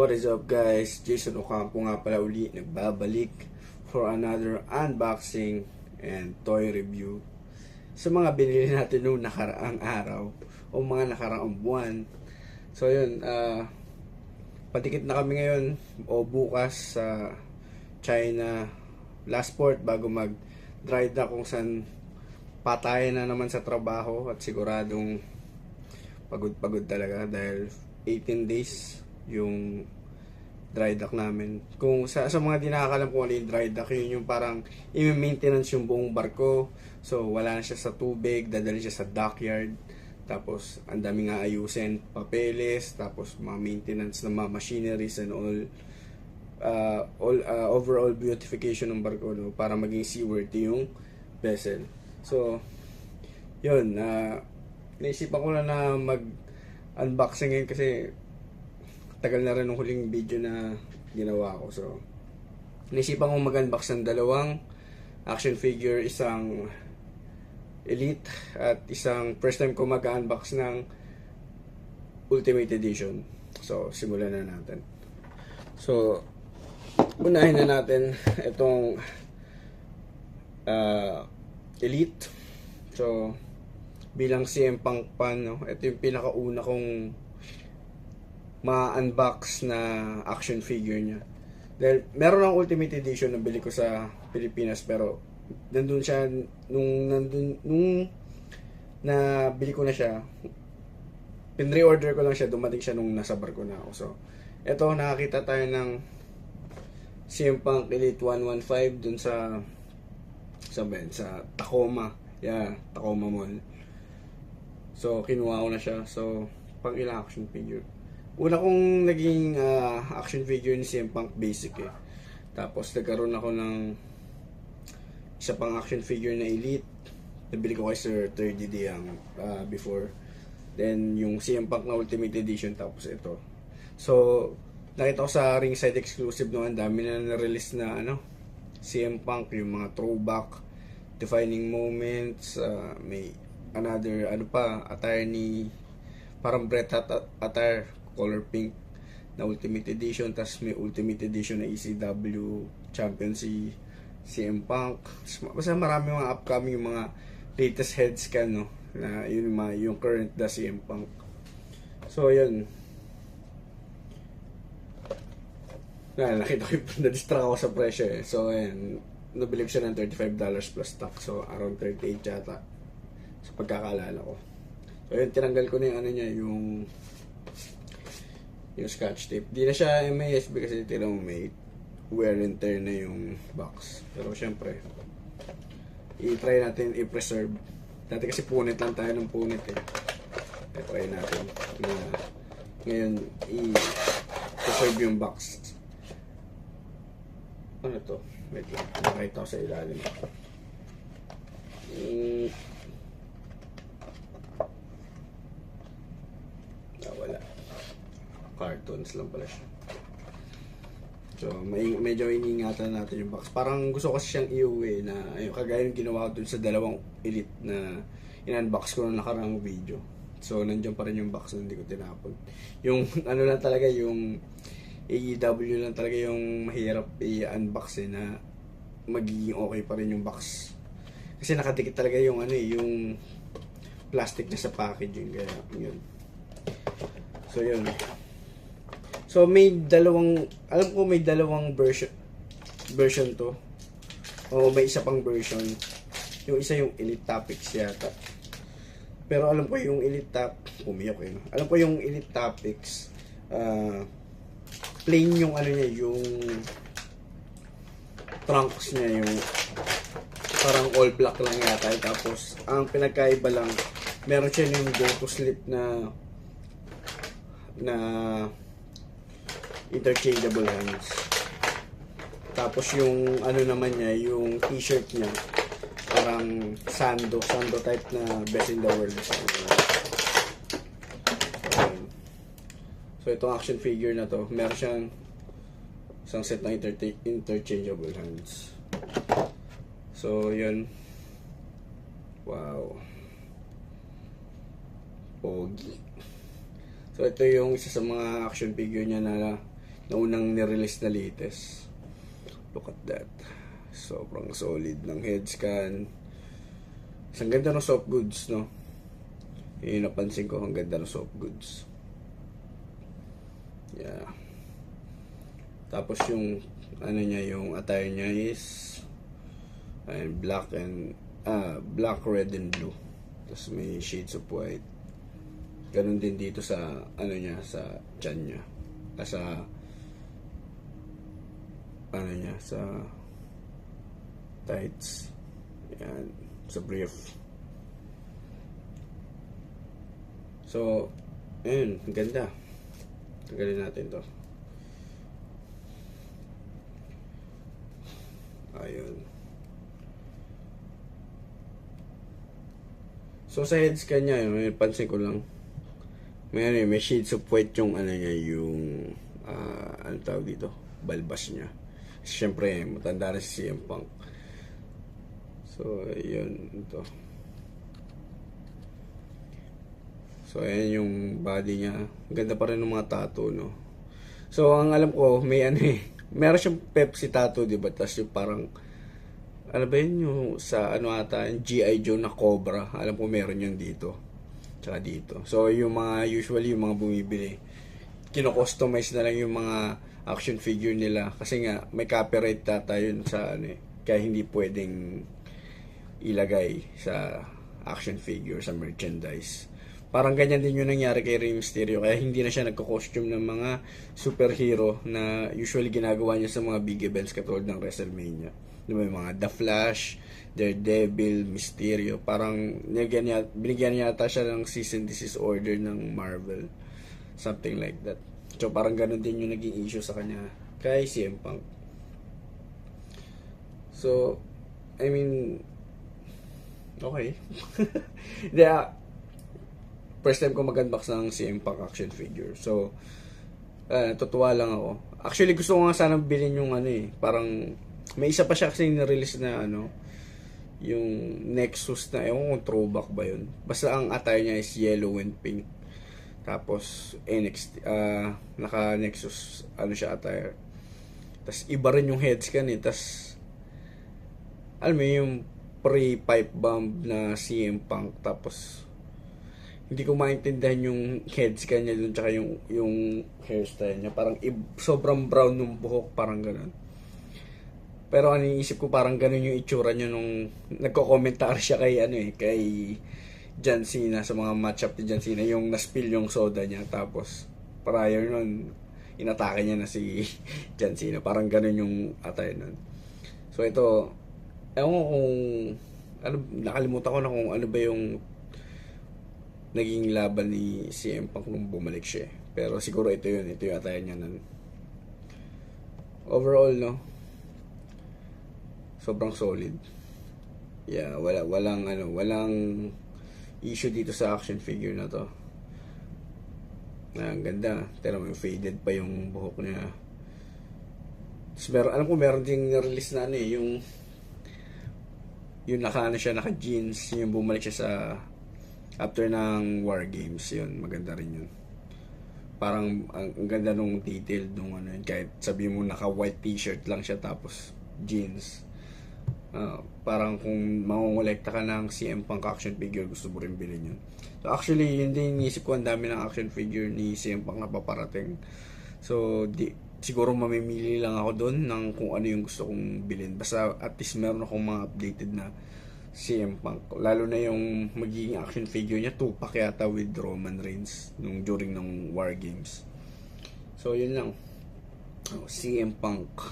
What is up guys? Jason Ocampo nga pala uli nagbabalik for another unboxing and toy review sa mga binili natin noong nakaraang araw o mga nakaraang buwan. So yun, patikit na kami ngayon o bukas sa China last port bago mag dry dock kung saan patayan na naman sa trabaho at siguradong pagod talaga dahil 18 days yung dry dock namin. Kung sa mga di nakakalam kung ano yung dry dock, yun yung parang i-maintenance yung buong barko. So wala na siya sa tubig, dadali siya sa dockyard. Tapos ang daming ayusin, papeles, tapos mga maintenance ng mga machineries and all overall beautification ng barko, no, para maging seaworthy yung vessel. So yun, naisipan ko na mag-unboxing ngayon kasi tagal na rin ng huling video na ginawa ko. So naisipan ko mag-unbox ng dalawang action figure, isang Elite at isang first time ko mag-unbox ng Ultimate Edition. So simulan na natin. So unahin na natin itong Elite. So bilang CM Punk fan, no, ito yung pinakauna kong ma-unbox na action figure niya. Dahil meron ng Ultimate Edition na bili ko sa Pilipinas, pero nandun siya nung nabili ko na siya, pin-reorder ko lang siya, dumating siya nung nasa barko na ako. So eto, nakakita tayo ng CM Punk Elite 115 dun sa Tacoma. Yeah, Tacoma Mall. So kinuha ko na siya. So pang ilang action figure. Una kong naging action figure ni CM Punk basic eh. Tapos nagkaroon ako ng isa pang action figure na Elite. Nabili ko kay Sir 30D ang before. Then yung CM Punk na Ultimate Edition, tapos ito. So nakita ko sa ringside exclusive noon, dami na na-release na CM Punk, yung mga throwback defining moments, may another attire ni parang Bret Hart attire, color pink na Ultimate Edition. Tas may Ultimate Edition na ECW champion si CM Punk. Basta marami mga upcoming, mga latest headscan, no, na yun yung current da CM Punk. So yun, nakita ko yung na-distract ako sa presyo eh. So ayan, nabili ko siya ng $35 plus tax, so around 38 yata sa pagkakaalala ko. So yun, tinanggal ko na yung niya, yung scotch tape. Di na siya MASB kasi tinang may wear and tear na yung box. Pero syempre, i-try natin i-preserve. Dati kasi punit lang tayo ng punit eh. I-try natin na ngayon i-preserve yung box. Ano to? Wait lang, nakita ko sa ilalim. Wala. Cartons lang pala siya. So medyo iniingatan natin yung box. Parang gusto ko kasi siyang iuwi na kagaya yung ginawa ko dun sa dalawang Elite na in-unbox ko nung nakaraang video. So nandiyan pa rin yung box na hindi ko tinapon. Yung lang talaga, yung AEW lang talaga yung mahirap i-unbox na magiging okay pa rin yung box. Kasi nakadikit talaga yung yung plastic na sa packaging, kaya yun. So yun. So may dalawang, alam ko may dalawang version to. O may isa pang version. Yung isa yung Elite Topics yata. Pero alam ko yung Elite umiyak eh. Alam ko yung Elite Topics, plain yung niya, yung trunks niya, yung parang all black lang yata. Tapos ang pinagkaiba lang, meron siya yung go to sleep na interchangeable hands. Tapos yung naman niya, yung t-shirt niya, parang sando type na best in the world. So itong action figure na to, meron siyang isang set ng interchangeable hands. So yun. Wow, pogi. So ito yung isa sa mga action figure niya na na unang nirelease na latest. Look at that. Sobrang solid ng head scan. Ang ganda ng soft goods, no? Yung napansin ko, ang ganda ng soft goods. Yeah. Tapos yung ano niya, yung attire niya is black, red and blue. Tapos may shades of white. Ganun din dito sa ano niya, sa chan niya. Sa ano niya, sa tights. Yan, sa brief. So, ayun, ang ganda. Tanggalin natin to. Ayun. So, sa head scan niya, may pansin ko lang. May shades of white yung ano niya, yung ano tawag dito, balbas niya. Siyempre, matanda na si CM Punk. So, yun, ito. So, ayan yung body niya. Ganda pa rin ng mga tattoo, no? So, ang alam ko, may ano meron siyang Pepsi tattoo, diba? Tapos yung parang, ano ba yun yung sa ano ata, G.I. Joe na Cobra. Alam ko meron yun dito. Tsaka dito. So, yung mga, usually yung mga bumibili, kino-customize na lang yung mga action figure nila. Kasi nga, may copyright data yun sa ano kaya hindi pwedeng ilagay sa action figure, sa merchandise. Parang ganyan din yung nangyari kay Rey Mysterio. Kaya hindi na siya nagko-costume ng mga superhero na usually ginagawa niya sa mga big events katulad ng WrestleMania. Diba, yung mga The Flash, Daredevil, Mysterio. Parang binigyan niya ata siya ng cease and desist order ng Marvel. Something like that. So parang ganun din yung naging issue sa kanya kay CM Punk. So, I mean, okay. First time ko mag-unbox ng CM Punk action figure. So, natutuwa lang ako. Actually, gusto ko nga sanang bilhin yung ano parang, may isa pa siya kasi na-release na ano, yung Nexus na, ewan kung throwback ba yun. Basta ang attire niya is yellow and pink. Tapos, NXT, naka-Nexus, ano siya attire. Tapos, iba rin yung head scan Tapos, alam mo yung pre-pipe bomb na CM Punk. Tapos, hindi ko maintindihan yung head scan niya dun tsaka yung hairstyle niya. Parang sobrang brown ng buhok, parang ganun. Pero ano iisip ko, parang ganun yung itsura niya nung nagko-commentar siya kay kay John Cena sa mga matchup ni John Cena, yung na-spill yung soda niya. Tapos prior nun, inatake niya na si John Cena. Parang ganun yung attire nun. So ito, ewan ko kung nakalimutan ko na kung ano ba yung naging laban ni CM Punk nung bumalik siya. Pero siguro ito yung attire niya nun. Overall, no, sobrang solid. Yeah, walang issue dito sa action figure na to. Ang ganda. Tira mo, faded pa yung buhok niya. Tapos alam ko meron ding release na yung naka jeans, yung bumalik siya sa after ng War Games. Yun, maganda rin yun. Parang ang ganda nung detail nung kahit sabi mo naka white t-shirt lang siya tapos jeans. Parang kung mangongolekta ka ng CM Punk action figure, gusto mo rin bilhin yun. So actually, yun din inisip ko, ang dami ng action figure ni CM Punk na paparating. So siguro mamimili lang ako doon ng kung ano yung gusto kong bilhin. Basta at least meron akong mga updated na CM Punk. Lalo na yung magiging action figure niya, Tupac yata with Roman Reigns during ng War Games. So yun lang. CM Punk,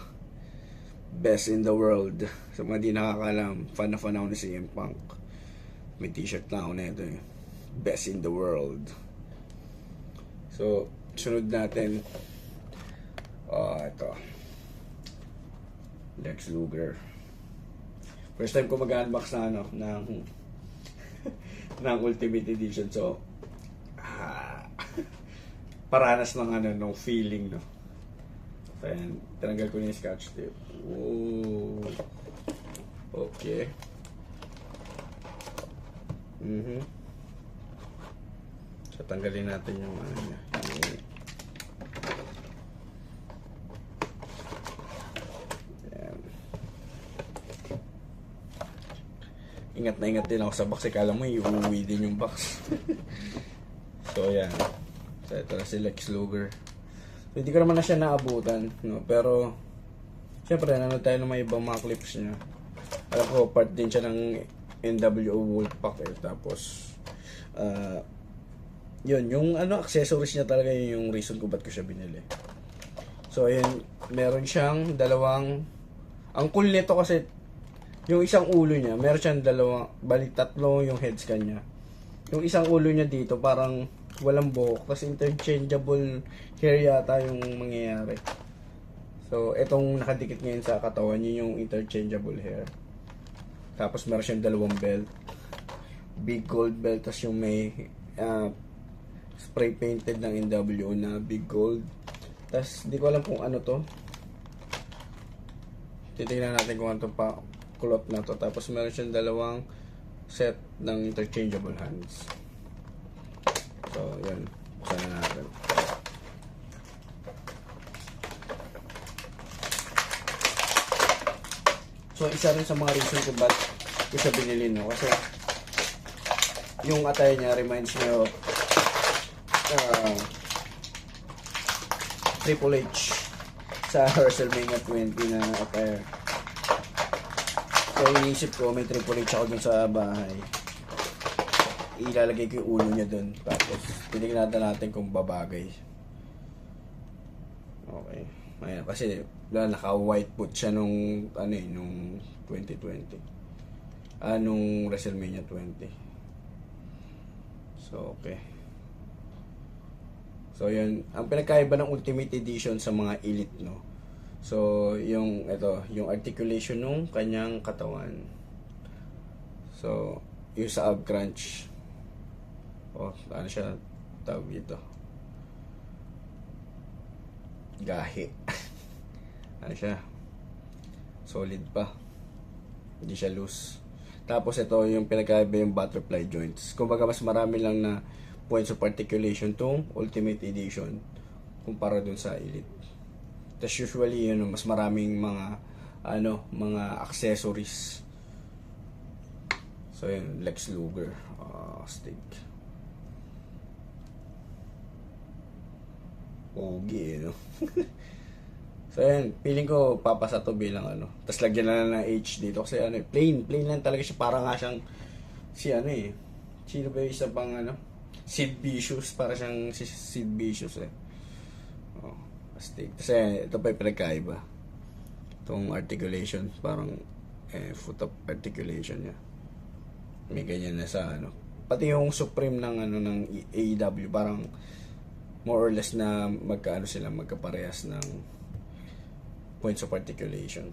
best in the world. Sa mga di nakakalam, fan ako ni CM Punk. May t-shirt na ako na ito best in the world. So sunod natin, ito, Lex Luger. First time ko mag-unbox na ng Ultimate Edition. So paranas ng ng feeling, no. So ayan, tinanggal ko na yung scotch tape. Ooh. Okay. So tanggalin natin yung niya. ingat na ingat din ako sa box. Kala mo iuwi din yung box. So yan. So ito na si Lex Luger. So, hindi ko naman na siya naabutan, no? Pero syempre nanood tayo ng mga ibang mga clips niya. Alam ko part din siya ng NWO Wolfpack eh. Tapos yun, yung accessories niya talaga yun yung reason ko ba't ko siya binili. So ayun, meron siyang dalawang, ang cool nito kasi yung isang ulo niya, meron siyang dalawang, balik tatlo yung heads kanya. Yung isang ulo niya dito parang walang buhok, kasi interchangeable hair yata yung mangyayari. So itong nakadikit ngayon sa katawan, yun yung interchangeable hair. Tapos meron siyang dalawang belt, big gold belt, tapos yung may spray painted ng NWO na big gold. Tapos di ko alam kung ano to, titignan natin kung ano pa kulot na to. Tapos meron siyang dalawang set ng interchangeable hands. So yan, buksan na natin. So isa rin sa mga reason ko ba't ko siya binili, no? Kasi yung attire niya reminds me of Triple H sa WrestleMania 20 na attire. So iniisip ko may Triple H ako dun sa bahay, ilalagay ko yung ulo niya dun, tapos titignan natin kung babagay. Okay, ayan, kasi naka white put siya nung nung 2020, nung WrestleMania 20. So okay. So yun, ang pinagkaiba ng Ultimate Edition sa mga Elite, no? So yung yung articulation nung kanyang katawan. So yung sa ab crunch, ano siya tawag dito? Gahi. Ano siya? Solid pa. Hindi siya loose. Tapos ito yung pinagkaiba, yung butterfly joints. Kumbaga mas marami lang na points of articulation tong Ultimate Edition kumpara dun sa Elite. Tapos usually yun, mas maraming mga mga accessories. So yun, Lex Luger, stick. Pogi, no? So yun, feeling ko papasa to bilang Tapos lagyan na lang ng H dito kasi plain lang talaga siya. Para nga siyang sino ba yung isa pang Sid Vicious, para siyang si Sid Vicious eh. Astig. Kasi ito pa yung pinagkaiba. Itong articulation, parang foot of articulation niya. May ganyan na sa Pati yung Supreme ng ng AEW, parang more or less na magkaparehas ng points of articulation.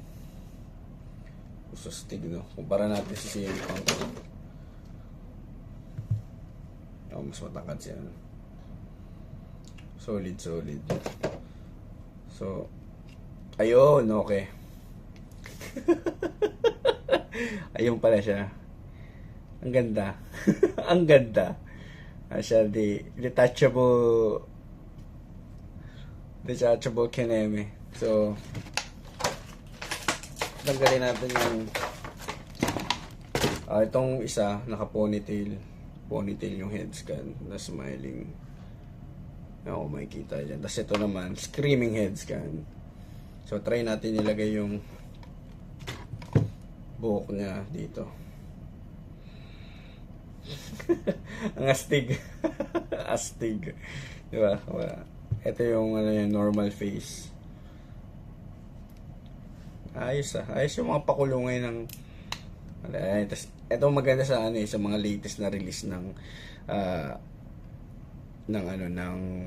So astig, no? Kumpara natin si CM Punk. Mas matangkad siya. Solid. So, ayun, okay. Ayun pala siya. Ang ganda. Ang ganda. Siya detachable kineme. So, tanggalin natin yung itong isa, naka-ponytail yung head scan na smiling. Ako makikita dyan. Tapos ito naman, screaming head scan. So try natin ilagay yung buhok niya dito. Ang astig. Astig. Diba? Ito yung yung normal face. Ayos ayos yung mga pakulungay ng tapos ito maganda sa sa mga latest na release ng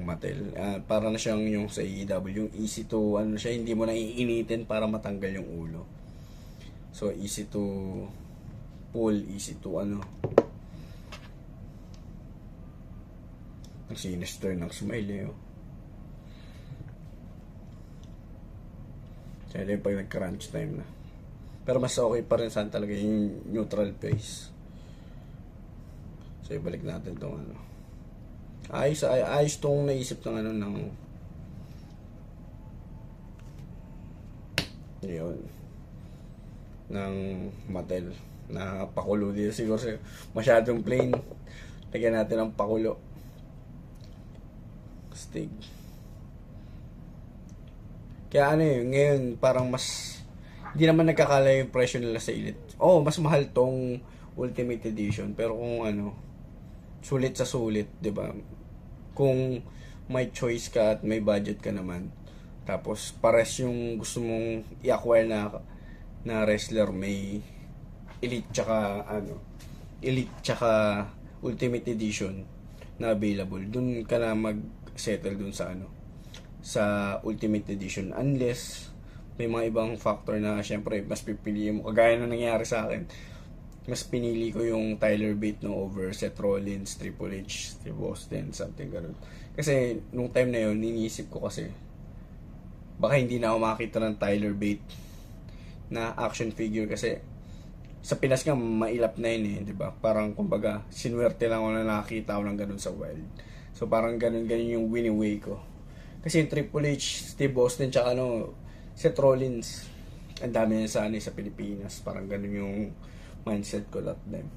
Mattel. Para na siyang yung sa AEW, yung easy to siya, hindi mo na iinitin para matanggal yung ulo. So easy to pull, easy to ang sinister ng smile Kaya din pag nag-crunch time na. Pero mas okay pa rin saan talaga yung neutral face. So ibalik natin tong ayos tong naisip ng yun, ng Mattel. na pakulo dito. Siguro masyadong plain. Lagyan natin ng pakulo. Stig. Kaya ano yun, ngayon parang mas hindi naman nagkakala yung presyo nila sa Elite. Mas mahal tong Ultimate Edition, pero kung ano, sulit sa sulit, 'di ba? Kung may choice ka at may budget ka naman, tapos pares yung gusto mong i-acquire na wrestler, may Elite tsaka Ultimate Edition na available, dun ka na mag-settle dun sa sa Ultimate Edition, unless may mga ibang factor na syempre mas pipiliin mo, kagaya na nangyari sa akin. Mas pinili ko yung Tyler Bate over Seth Rollins, Triple H, Steve Austin, something ganun. Kasi nung time na yun, iniisip ko kasi baka hindi na ako makakita ng Tyler Bate na action figure, kasi sa Pinas nga mailap na yun, di ba? Parang kumbaga sinwerte lang ako na nakakita ako ng ganun sa Wild. So parang ganun yung winning way ko. Kasi yung Triple H, Steve Austin, tsaka Seth Rollins, ang dami na sa Pilipinas. Parang ganun yung mindset ko that time.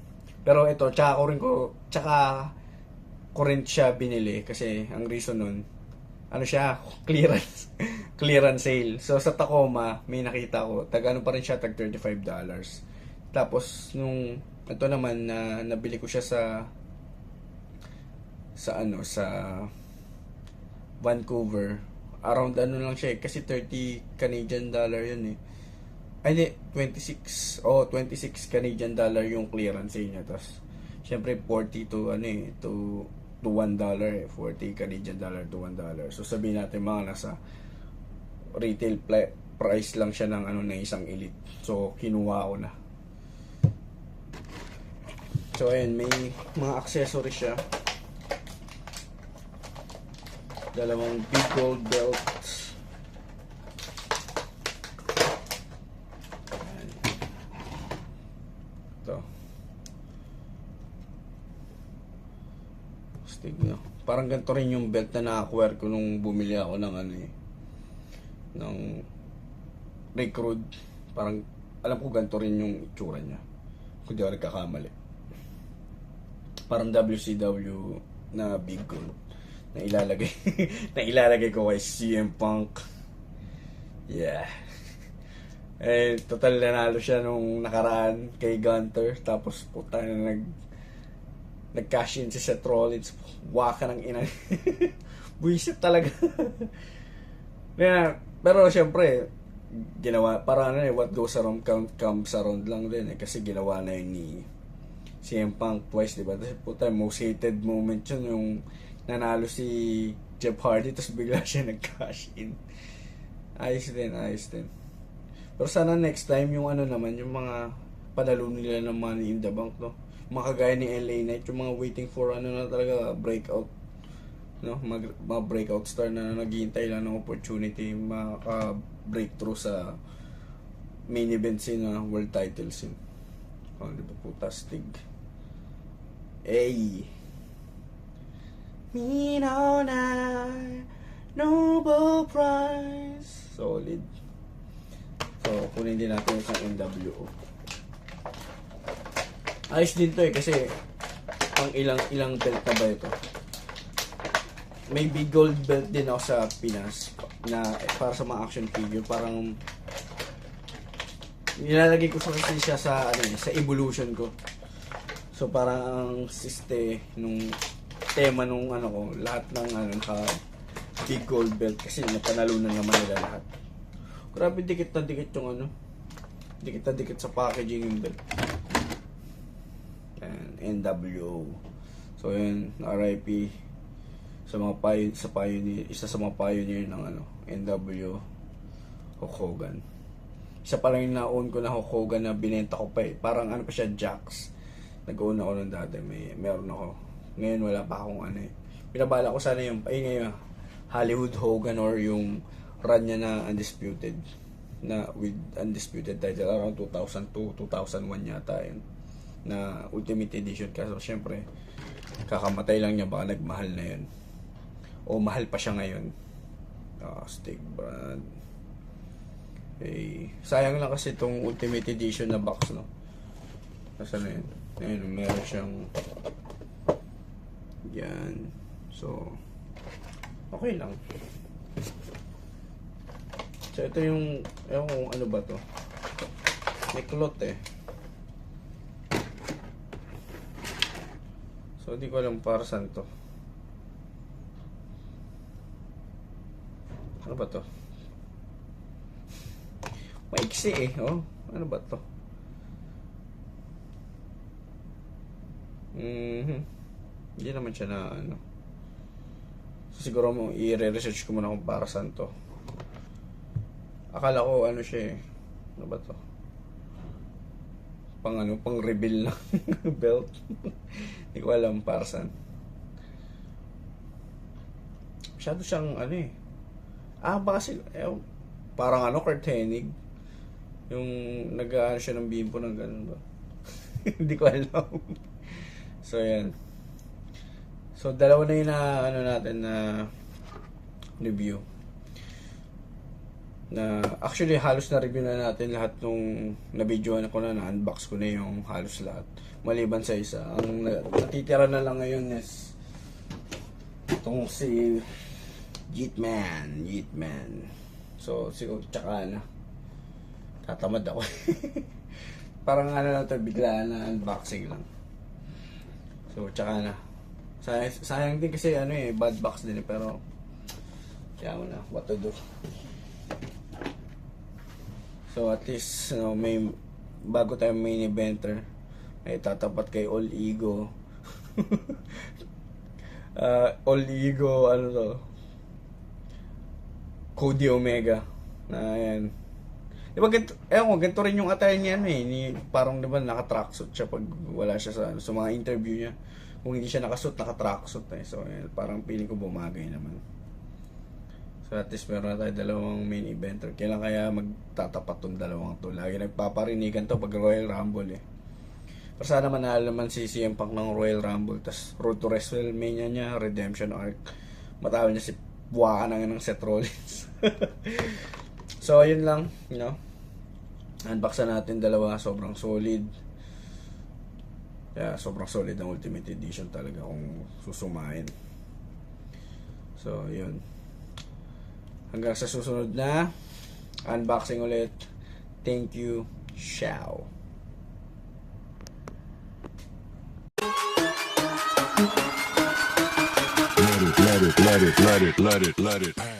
Pero ito, tsaka ko rin siya binili kasi ang reason nun, clearance sale. So sa Tacoma, may nakita ko, pa rin siya, tag $35. Tapos ito naman na nabili ko siya sa Vancouver, around lang siya kasi 30 Canadian dollar yun ay hindi, 26 Canadian dollar yung clearance niya. Tapos syempre 40 to $1, 40 Canadian dollar to $1. So sabihin natin mga nasa retail price lang siya ng na isang Elite. So kinuha ko na. So ayun, may mga accessories siya. Dalawang big gold belts. Ayan. Ito. Stig nyo. Parang ganito rin yung belt na na-acquire ko nung bumili ako ng ng Recruit. Parang alam ko ganito rin yung itsura niya, kung di ako nagkakamali. Parang WCW na big gold na ilalagay ko kay CM Punk. Yeah. Total nanalo siya nung nakaraan kay Gunter. Tapos puta na nag-cash in si Seth Rollins. Waka ng ina. Buisit talaga. Pero syempre ginawa, para what goes around comes around lang din kasi ginawa na yun ni CM Punk twice, diba? Tapos puta, most hated moment yun, yung nanalo si Jeff Hardy tapos bigla siya nag-cash in. Ayos din. Pero sana next time yung naman, yung mga panalo nila ng Money in the Bank, no? Mga kagaya ni LA Knight, yung mga waiting for na talaga breakout, no? Mga breakout star na naghihintay lang ng opportunity maka-breakthrough sa main event scene na world title scene. Diba puta, Stig. Minona Nobel Prize. Solid. So, kunin din natin sa NWO. Ayos din to kasi pang ilang belt na ba ito? May big gold belt din ako sa Pinas na para sa mga action figure. Parang nilalagay ko kasi siya sa Evolution ko. So parang ang siste nung tema nung ko, lahat ng naka big gold belt kasi napanalunan naman nila lahat. Grabe, dikit na dikit yung dikit na dikit sa packaging yung belt. And NWO. So yun, RIP sa mga pioneer, isa sa mga pioneer ng NWO, Hulk Hogan. Isa pa lang yung na-own ko na Hulk Hogan na binenta ko pa Parang pa siya, Jax. Nag-own ako nung dati, meron ako. Ngayon wala pa akong Pinabala ko sana yung ngayon Hollywood Hogan or yung run niya na Undisputed, na with Undisputed title around 2002, 2001 yata yun, na Ultimate Edition. Kaso syempre kakamatay lang niya, baka nagmahal na yun o mahal pa siya ngayon. Stig brand. Sayang lang kasi itong Ultimate Edition na box, no? Nasaan na yun? Ayun, meron siyang yan. So, okay lang. So, ito yung, ewan kung ano ba to. May cloth eh. So, di ko alam para saan to. Ano ba to? Maiksi eh, oh. Ano ba to? Hindi naman siya na ano. So, siguro mo i-research ko muna kung para saan to. Akala ko ano siya eh. Ano ba to? Pang ano, pang reveal na belt. Hindi ko alam para saan. Masyado siyang ano eh. Baka parang ano, Kurt Hennig. Yung nag-ano siya ng bimpo ng ganun ba? Hindi ko alam. So, yan. So, dalawa na yung ano natin na review. Na, actually, halos na review na natin lahat nung na-videoan ko na-unbox ko na yung halos lahat. Maliban sa isa. Ang natitira na lang ngayon is itong si Jeetman. So, siguro, tsaka na. Tatamad ako. Parang ano lang ito, biglaan na unboxing lang. So, tsaka na. Sayang din kasi ano eh, bad box din eh, pero kaya mo na, what to do. So, at least, may bago tayo main eventer, may tatapat kay All Ego. All Ego, ano to? Cody Omega. Na yan. Diba ganito rin yung attire niya parang diba naka-tracksuit siya pag wala siya sa mga interview niya. Kung hindi siya nakasuit, naka-tracksuit eh. So parang feeling ko bumagay naman. So at least meron na tayo dalawang main eventer. Kailan kaya magtatapat tong dalawang to? Lagi nagpaparinigan to pag Royal Rumble eh. Pero sana manalo naman si CM Punk ng Royal Rumble. Tas Road to WrestleMania niya, Redemption Arc. Matalo niya si buwaka ng Seth Rollins. So ayun lang, unboxan natin dalawa, sobrang solid. Kaya sobrang solid ang Ultimate Edition talaga kung susumain. So yun, hanggang sa susunod na unboxing ulit. Thank you, ciao. Let it.